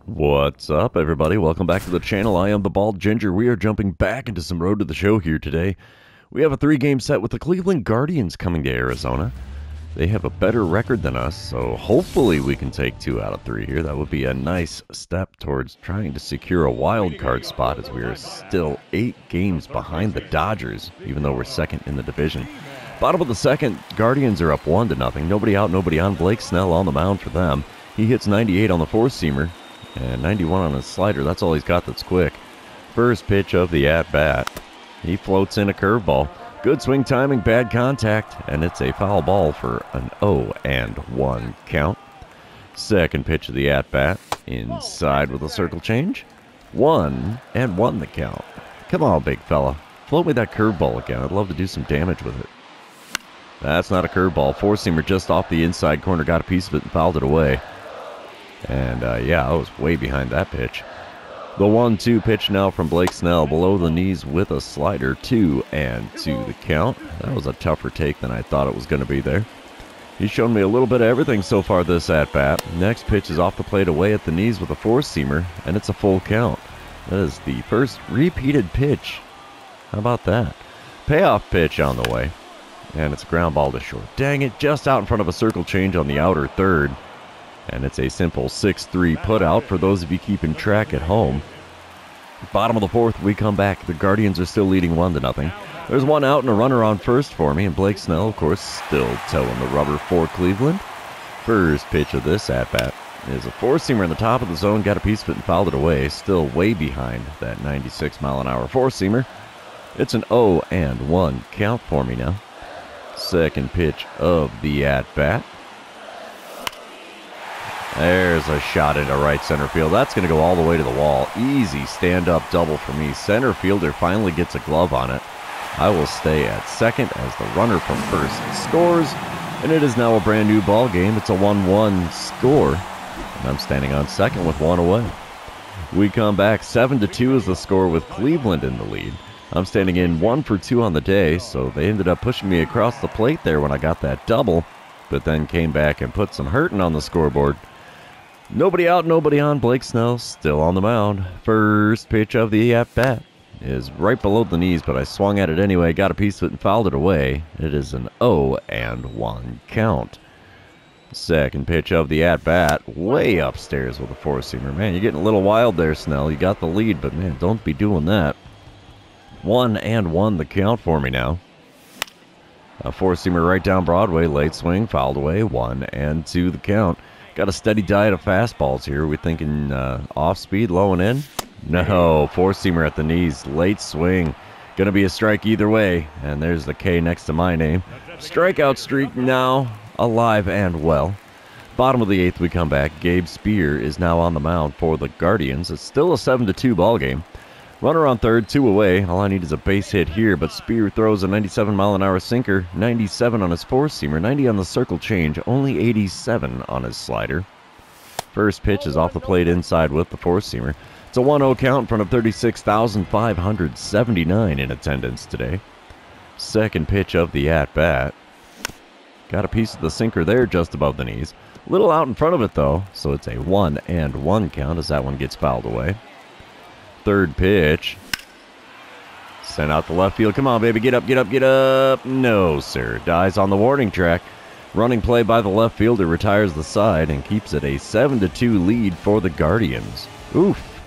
What's up, everybody? Welcome back to the channel. I am the Bald Ginger. We are jumping back into some Road to the Show here today. We have a 3-game set with the Cleveland Guardians coming to Arizona. They have a better record than us, so hopefully we can take 2 out of 3 here. That would be a nice step towards trying to secure a wild card spot, as we are still 8 games behind the Dodgers, even though we're second in the division. Bottom of the second, Guardians are up 1-0. Nobody out, nobody on. Blake Snell on the mound for them. He hits 98 on the 4-seamer. And 91 on his slider. That's all he's got that's quick. First pitch of the at-bat. He floats in a curveball. Good swing timing, bad contact, and it's a foul ball for an 0-1 count. Second pitch of the at-bat. Inside with a circle change. 1-1 the count. Come on, big fella. Float me that curveball again. I'd love to do some damage with it. That's not a curveball. 4-seamer just off the inside corner. Got a piece of it and fouled it away. And, yeah, I was way behind that pitch. The 1-2 pitch now from Blake Snell, below the knees with a slider, 2-2 the count. That was a tougher take than I thought it was going to be there. He's shown me a little bit of everything so far this at-bat. Next pitch is off the plate away at the knees with a 4-seamer, and it's a full count. That is the first repeated pitch. How about that? Payoff pitch on the way, and it's a ground ball to short. Dang it, just out in front of a circle change on the outer third. And it's a simple 6-3 putout for those of you keeping track at home. Bottom of the fourth, we come back. The Guardians are still leading 1-0. There's one out and a runner on first for me, and Blake Snell, of course, still towing the rubber for Cleveland. First pitch of this at-bat is a 4-seamer in the top of the zone. Got a piece of it and fouled it away. Still way behind that 96-mile-an-hour 4-seamer. It's an 0-1 count for me now. Second pitch of the at-bat. There's a shot into right center field. That's going to go all the way to the wall. Easy stand-up double for me. Center fielder finally gets a glove on it. I will stay at second as the runner from first scores. And it is now a brand new ball game. It's a 1-1 score. And I'm standing on second with 1 away. We come back. 7-2 is the score with Cleveland in the lead. I'm standing in 1 for 2 on the day, so they ended up pushing me across the plate there when I got that double, but then came back and put some hurting on the scoreboard. Nobody out, nobody on. Blake Snell still on the mound. First pitch of the at-bat is right below the knees, but I swung at it anyway, got a piece of it and fouled it away. It is an 0-1 count. Second pitch of the at-bat, way upstairs with a 4-seamer. Man, you're getting a little wild there, Snell. You got the lead, but man, don't be doing that. 1-1 the count for me now. A 4-seamer right down Broadway, late swing, fouled away. 1-2 the count. Got a steady diet of fastballs here. We're thinking off speed, low and in. No, 4-seamer at the knees, late swing. Gonna be a strike either way. And there's the K next to my name. Strikeout streak now alive and well. Bottom of the 8th, we come back. Gabe Spear is now on the mound for the Guardians. It's still a 7-2 ball game. Runner on third, 2 away. All I need is a base hit here, but Spear throws a 97-mile-an-hour sinker, 97 on his 4-seamer, 90 on the circle change, only 87 on his slider. First pitch is off the plate inside with the 4-seamer. It's a 1-0 count in front of 36,579 in attendance today. Second pitch of the at-bat. Got a piece of the sinker there just above the knees. A little out in front of it, though, so it's a 1-1 count as that one gets fouled away. Third pitch. Sent out the left field. Come on, baby. Get up, get up, get up. No, sir. Dies on the warning track. Running play by the left fielder retires the side and keeps it a 7-2 lead for the Guardians. Oof.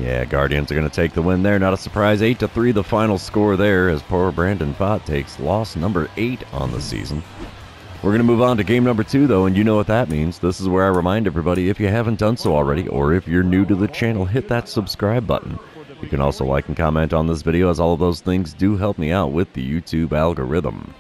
Yeah, Guardians are going to take the win there. Not a surprise. 8-3 the final score there as poor Brandon Pfaadt takes loss number 8 on the season. We're going to move on to game number 2, though, and you know what that means. This is where I remind everybody, if you haven't done so already, or if you're new to the channel, hit that subscribe button. You can also like and comment on this video, as all of those things do help me out with the YouTube algorithm.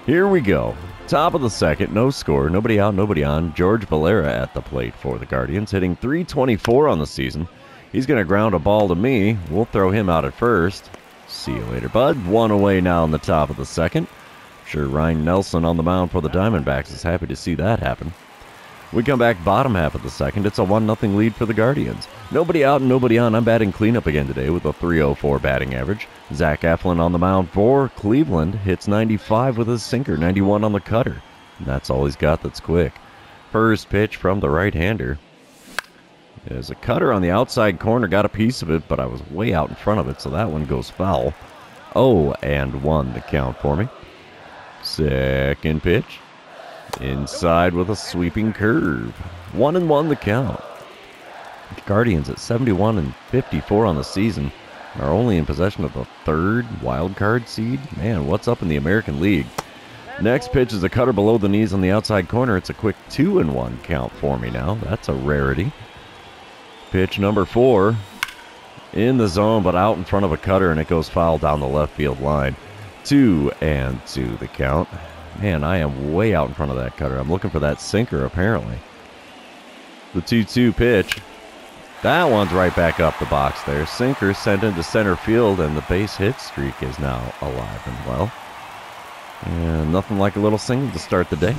Here we go. Top of the second, no score, nobody out, nobody on. George Valera at the plate for the Guardians, hitting .324 on the season. He's going to ground a ball to me. We'll throw him out at first. See you later, bud. 1 away now in the top of the second. Sure, Ryan Nelson on the mound for the Diamondbacks is happy to see that happen. We come back bottom half of the second. It's a 1-0 lead for the Guardians. Nobody out and nobody on. I'm batting cleanup again today with a .304 batting average. Zach Eflin on the mound for Cleveland. Hits 95 with his sinker, 91 on the cutter. And that's all he's got that's quick. First pitch from the right-hander. There's a cutter on the outside corner, got a piece of it, but I was way out in front of it, so that one goes foul. 0-1 the count for me. Second pitch. Inside with a sweeping curve. 1-1 the count. The Guardians at 71-54 on the season are only in possession of the third wild card seed. Man, what's up in the American League? Next pitch is a cutter below the knees on the outside corner. It's a quick 2-1 count for me now. That's a rarity. Pitch number 4 in the zone, but out in front of a cutter, and it goes foul down the left field line. 2-2 the count. Man, I am way out in front of that cutter. I'm looking for that sinker, apparently. The 2-2 pitch. That one's right back up the box there. Sinker sent into center field, and the base hit streak is now alive and well. And nothing like a little single to start the day.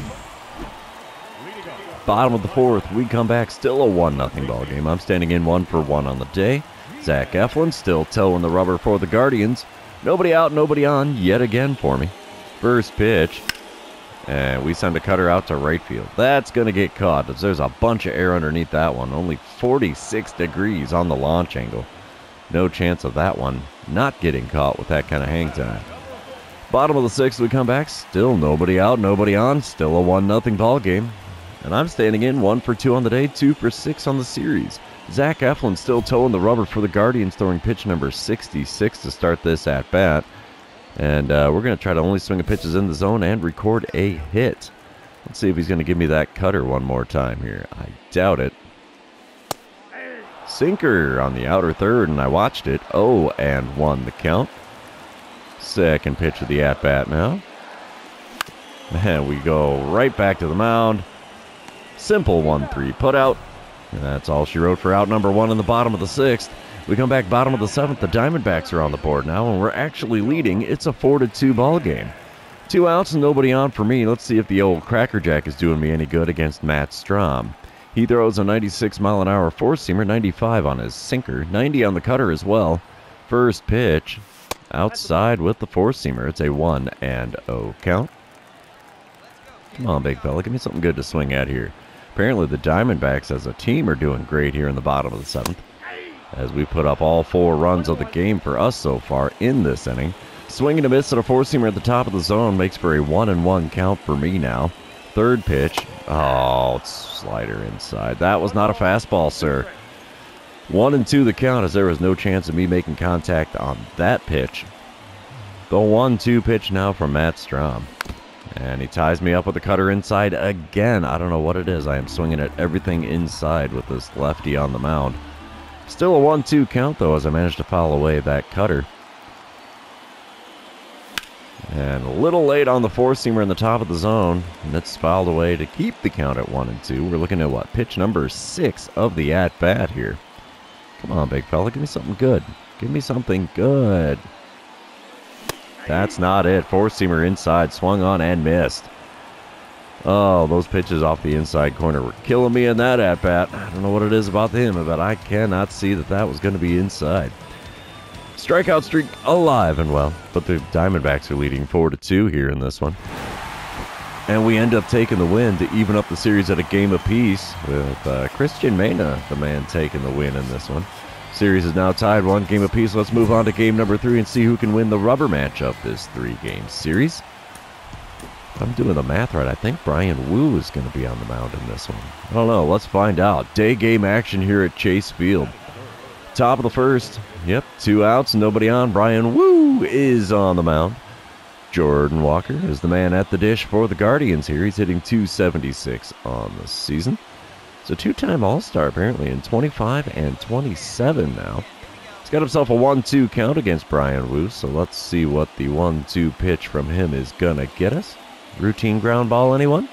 Bottom of the 4th, we come back, still a 1-0 ball game. I'm standing in 1-for-1 on the day. Zach Eflin still toeing the rubber for the Guardians. Nobody out, nobody on yet again for me. First pitch. And we send a cutter out to right field. That's going to get caught, as there's a bunch of air underneath that one. Only 46 degrees on the launch angle. No chance of that one not getting caught with that kind of hang time. Bottom of the 6th, we come back. Still nobody out, nobody on. Still a 1-0 ball game. And I'm standing in 1-for-2 on the day, 2-for-6 on the series. Zach Eflin still toeing the rubber for the Guardians, throwing pitch number 66 to start this at-bat. And we're going to try to only swing the pitches in the zone and record a hit. Let's see if he's going to give me that cutter one more time here. I doubt it. Sinker on the outer third, and I watched it. 0-1 the count. Second pitch of the at-bat now. And we go right back to the mound. Simple 1-3 put out. And that's all she wrote for out number 1 in the bottom of the 6th. We come back bottom of the 7th. The Diamondbacks are on the board now, and we're actually leading. It's a 4-2 ball game. 2 outs and nobody on for me. Let's see if the old Crackerjack is doing me any good against Matt Strom. He throws a 96-mile-an-hour four-seamer, 95 on his sinker, 90 on the cutter as well. First pitch, outside with the four-seamer. It's a 1-0 count. Come on, big fella. Give me something good to swing at here. Apparently the Diamondbacks as a team are doing great here in the bottom of the 7th. As we put up all 4 runs of the game for us so far in this inning. Swinging a miss at a four-seamer at the top of the zone makes for a 1-1 count for me now. Third pitch. Oh, it's slider inside. That was not a fastball, sir. 1-2 the count, as there was no chance of me making contact on that pitch. The 1-2 pitch now from Matt Strom. And he ties me up with the cutter inside again. I don't know what it is. I am swinging at everything inside with this lefty on the mound. Still a 1-2 count, though, as I managed to foul away that cutter. And a little late on the four-seamer in the top of the zone. And it's fouled away to keep the count at 1-2. We're looking at, what, pitch number 6 of the at-bat here. Come on, big fella. Give me something good. Give me something good. That's not it. Four-seamer inside, swung on and missed. Oh, those pitches off the inside corner were killing me in that at-bat. I don't know what it is about him, but I cannot see that that was going to be inside. Strikeout streak alive and well, but the Diamondbacks are leading 4-2 here in this one. And we end up taking the win to even up the series at a game apiece, with Christian Mena, the man, taking the win in this one. Series is now tied 1 game apiece. Let's move on to game number 3 and see who can win the rubber match of this 3-game series. If I'm doing the math right, I think Bryan WOOOO is going to be on the mound in this one. I don't know. Let's find out. Day game action here at Chase Field. Top of the 1st. Yep, 2 outs, nobody on. Bryan WOOOO is on the mound. Jordan Walker is the man at the dish for the Guardians here. He's hitting .276 on the season. He's a 2-time All-Star apparently in 25 and 27 now. He's got himself a 1-2 count against Bryan WOOOO, so let's see what the 1-2 pitch from him is going to get us. Routine ground ball, anyone?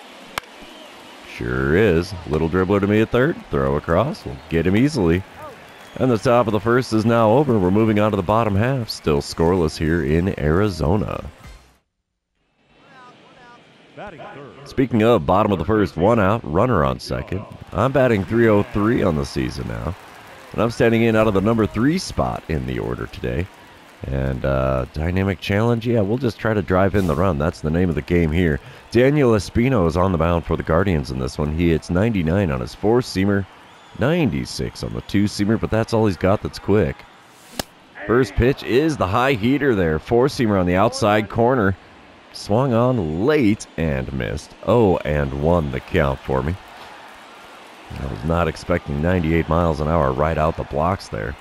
Sure is. Little dribbler to me at third. Throw across. We'll get him easily. And the top of the 1st is now over. We're moving on to the bottom half. Still scoreless here in Arizona. Speaking of bottom of the 1st, 1 out, runner on 2nd. I'm batting .303 on the season now. And I'm standing in out of the number 3 spot in the order today. And dynamic challenge, yeah, we'll just try to drive in the run. That's the name of the game here. Daniel Espino is on the mound for the Guardians in this one. He hits 99 on his four-seamer, 96 on the two-seamer, but that's all he's got that's quick. First pitch is the high heater there. Four-seamer on the outside corner. Swung on late and missed. 0-1 the count for me. I was not expecting 98 miles an hour right out the blocks there.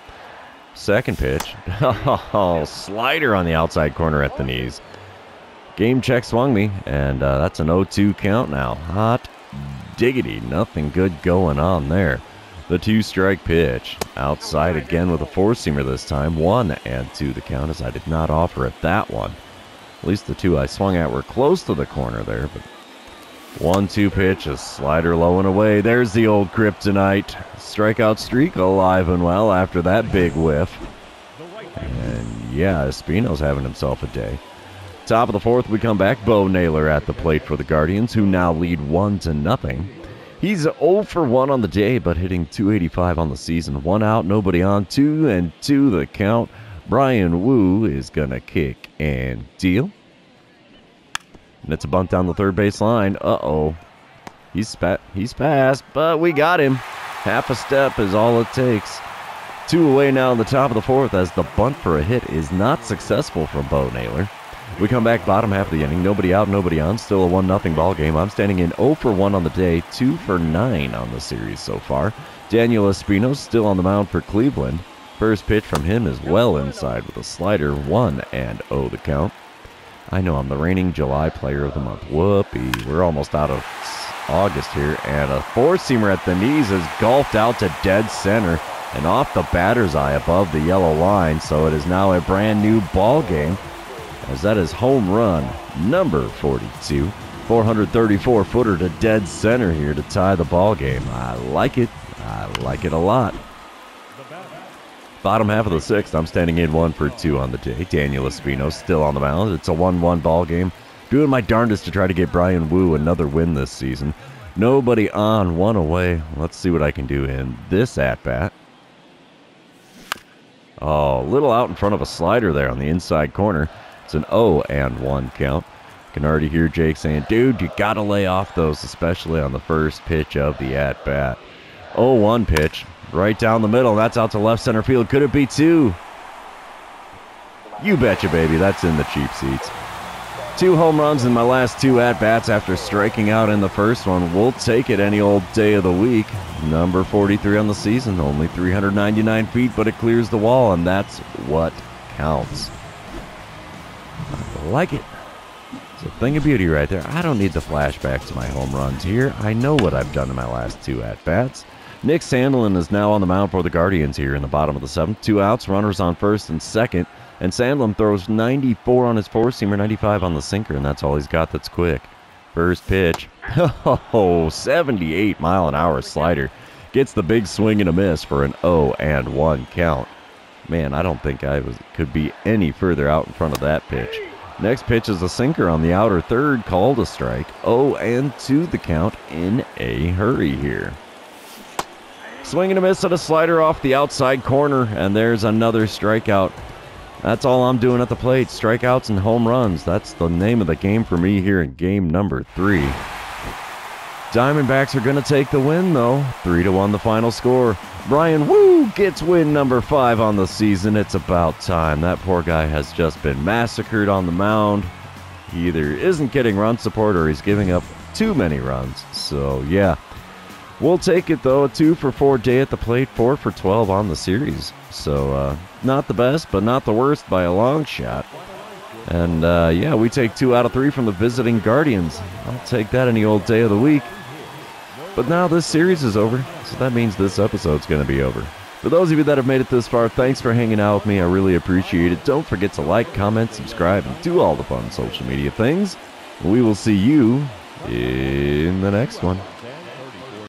Second pitch. Oh, slider on the outside corner at the knees. Game check swung me, and that's an 0-2 count now. Hot diggity. Nothing good going on there. The two-strike pitch. Outside again with a four-seamer this time. 1-2 the count, as I did not offer at that one. At least the two I swung at were close to the corner there, but 1-2 pitch, a slider low and away. There's the old kryptonite. Strikeout streak alive and well after that big whiff. And yeah, Espino's having himself a day. Top of the fourth, we come back. Bo Naylor at the plate for the Guardians, who now lead 1-0. He's 0 for 1 on the day, but hitting .285 on the season. 1 out, nobody on. 2-2 the count. Bryan WOOOO is going to kick and deal. And it's a bunt down the third base line. Uh-oh. He's passed, but we got him. Half a step is all it takes. 2 away now in the top of the fourth, as the bunt for a hit is not successful from Bo Naylor. We come back bottom half of the inning. Nobody out, nobody on. Still a 1-0 ball game. I'm standing in 0 for 1 on the day, 2 for 9 on the series so far. Daniel Espino still on the mound for Cleveland. First pitch from him is well inside with a slider. 1-0 the count. I know I'm the reigning July Player of the Month. Whoopee. We're almost out of August here. And a four-seamer at the knees is golfed out to dead center and off the batter's eye above the yellow line. So it is now a brand new ball game, as that is home run number 42. 434-footer to dead center here to tie the ball game. I like it. I like it a lot. Bottom half of the sixth, I'm standing in 1 for 2 on the day. Daniel Espino still on the mound. It's a 1-1 ball game. Doing my darndest to try to get Bryan WOOOO another win this season. Nobody on, 1 away. Let's see what I can do in this at-bat. Oh, a little out in front of a slider there on the inside corner. It's an 0-1 count. Can already hear Jake saying, dude, you got to lay off those, especially on the first pitch of the at-bat. 0-1 pitch. Right down the middle, and that's out to left center field. Could it be 2? You betcha, baby. That's in the cheap seats. 2 home runs in my last 2 at-bats after striking out in the first one. We'll take it any old day of the week. Number 43 on the season. Only 399 feet, but it clears the wall, and that's what counts. I like it. It's a thing of beauty right there. I don't need the flashback to my home runs here. I know what I've done in my last 2 at-bats. Nick Sandlin is now on the mound for the Guardians here in the bottom of the 7th. 2 outs, runners on first and second. And Sandlin throws 94 on his four-seamer, 95 on the sinker, and that's all he's got that's quick. First pitch. Oh, 78-mile-an-hour slider. Gets the big swing and a miss for an 0-1 count. Man, I don't think I could be any further out in front of that pitch. Next pitch is a sinker on the outer third, called a strike. 0-2 the count in a hurry here. Swing and a miss at a slider off the outside corner, and there's another strikeout. That's all I'm doing at the plate, strikeouts and home runs. That's the name of the game for me here in game number 3. Diamondbacks are going to take the win, though. 3-1 the final score. Bryan WOOOO gets win number 5 on the season. It's about time. That poor guy has just been massacred on the mound. He either isn't getting run support or he's giving up too many runs. So, yeah. We'll take it, though. A 2 for 4 day at the plate, 4 for 12 on the series. So, not the best, but not the worst by a long shot. And, yeah, we take 2 out of 3 from the visiting Guardians. I'll take that any old day of the week. But now this series is over, so that means this episode's going to be over. For those of you that have made it this far, thanks for hanging out with me. I really appreciate it. Don't forget to like, comment, subscribe, and do all the fun social media things. We will see you in the next one.